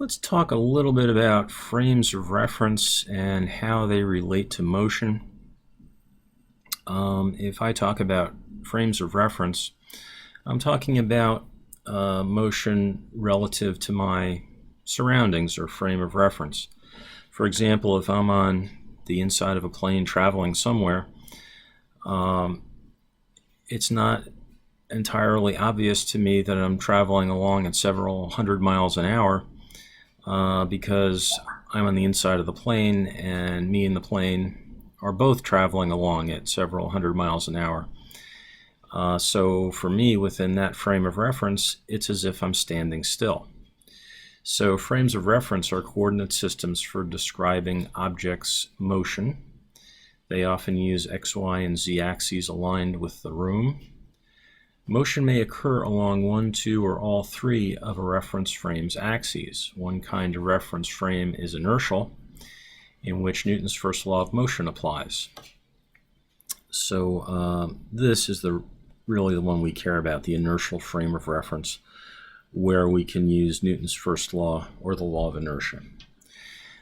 Let's talk a little bit about frames of reference and how they relate to motion. If I talk about frames of reference, I'm talking about motion relative to my surroundings or frame of reference. For example, if I'm on the inside of a plane traveling somewhere, it's not entirely obvious to me that I'm traveling along at several hundred miles an hour because I'm on the inside of the plane and me and the plane are both traveling along at several hundred miles an hour. So for me, within that frame of reference, it's as if I'm standing still. So frames of reference are coordinate systems for describing objects' motion. They often use X, Y, and Z axes aligned with the room. Motion may occur along one, two, or all three of a reference frame's axes. One kind of reference frame is inertial, in which Newton's first law of motion applies. So this is really the one we care about, the inertial frame of reference, where we can use Newton's first law or the law of inertia.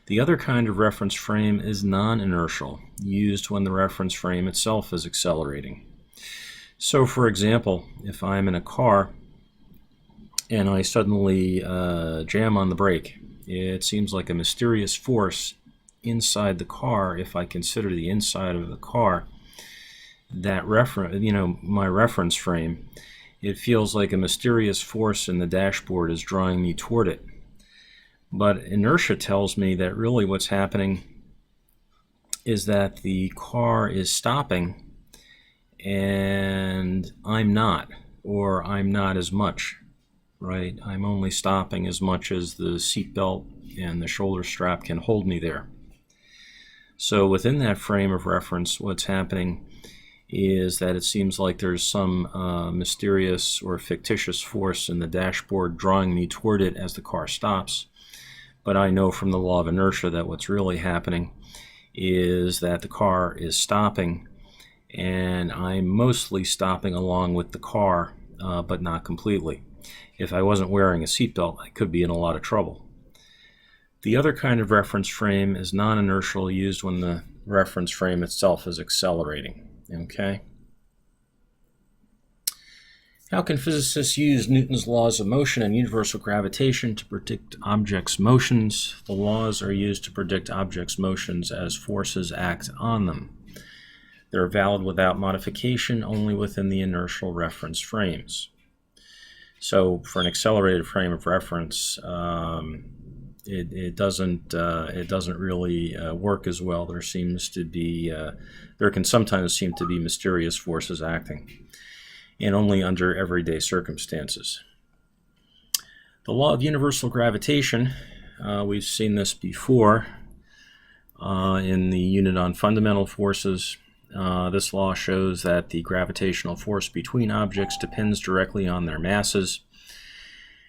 The other kind of reference frame is non-inertial, used when the reference frame itself is accelerating. So for example, if I'm in a car and I suddenly jam on the brake, it seems like a mysterious force inside the car. If I consider the inside of the car, that my reference frame, it feels like a mysterious force in the dashboard is drawing me toward it. But inertia tells me that really what's happening is that the car is stopping and I'm not, or I'm not as much, right? I'm only stopping as much as the seatbelt and the shoulder strap can hold me there. So within that frame of reference, what's happening is that it seems like there's some mysterious or fictitious force in the dashboard drawing me toward it as the car stops. But I know from the law of inertia that what's really happening is that the car is stopping, and I'm mostly stopping along with the car, but not completely. If I wasn't wearing a seatbelt, I could be in a lot of trouble. The other kind of reference frame is non-inertial, used when the reference frame itself is accelerating. Okay? How can physicists use Newton's laws of motion and universal gravitation to predict objects' motions? The laws are used to predict objects' motions as forces act on them. They're valid without modification only within the inertial reference frames. So for an accelerated frame of reference, it doesn't really work as well. There can sometimes seem to be mysterious forces acting, and only under everyday circumstances. The law of universal gravitation, we've seen this before in the unit on fundamental forces. This law shows that the gravitational force between objects depends directly on their masses.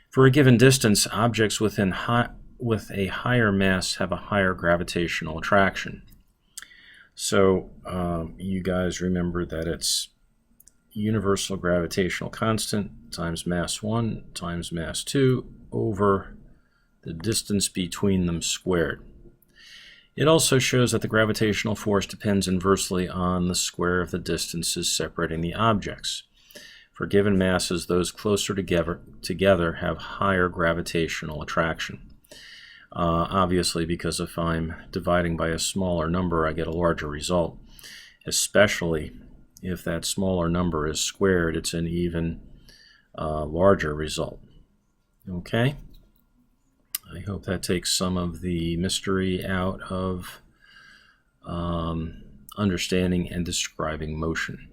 For a given distance, objects with a higher mass have a higher gravitational attraction. So you guys remember that it's universal gravitational constant times mass 1 times mass 2 over the distance between them squared. It also shows that the gravitational force depends inversely on the square of the distances separating the objects. For given masses, those closer together have higher gravitational attraction. Obviously, because if I'm dividing by a smaller number, I get a larger result. Especially if that smaller number is squared, it's an even larger result. Okay? I hope that takes some of the mystery out of understanding and describing motion.